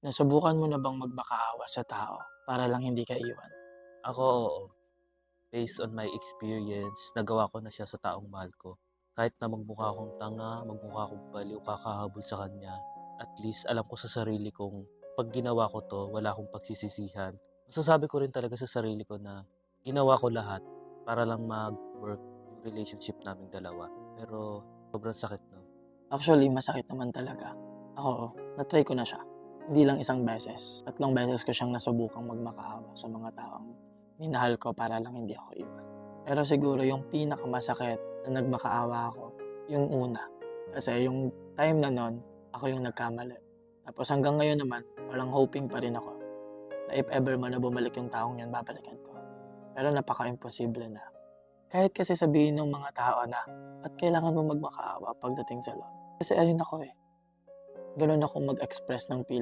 Nasubukan mo na bang magmakaawa sa tao para lang hindi ka iwan? Ako, oo. Based on my experience, nagawa ko na siya sa taong mahal ko. Kahit na magmukha akong tanga, magmukha akong baliw kakahabol sa kanya, at least alam ko sa sarili kong 'pag ginawa ko 'to, wala akong pagsisisihan. Masasabi ko rin talaga sa sarili ko na ginawa ko lahat para lang mag-work yung relationship naming dalawa. Pero sobrang sakit nun. Actually, masakit naman talaga. Ako, na-try ko na siya. Hindi lang isang beses, 3 beses ko siyang nasubukang magmakaawa sa mga taong minahal ko para lang hindi ako iwan. Pero siguro yung pinakamasakit na nagmakaawa ako, yung una. Kasi yung time na nun, ako yung nagkamali. Tapos hanggang ngayon naman, parang hoping pa rin ako na if ever man na bumalik yung taong yun, babalikan ko. Pero napaka-imposible na. Kahit kasi sabihin ng mga tao na, ba't kailangan mo magmakaawa pagdating sa love? Kasi ayun ako eh, gano'n ako mag-express ng feeling.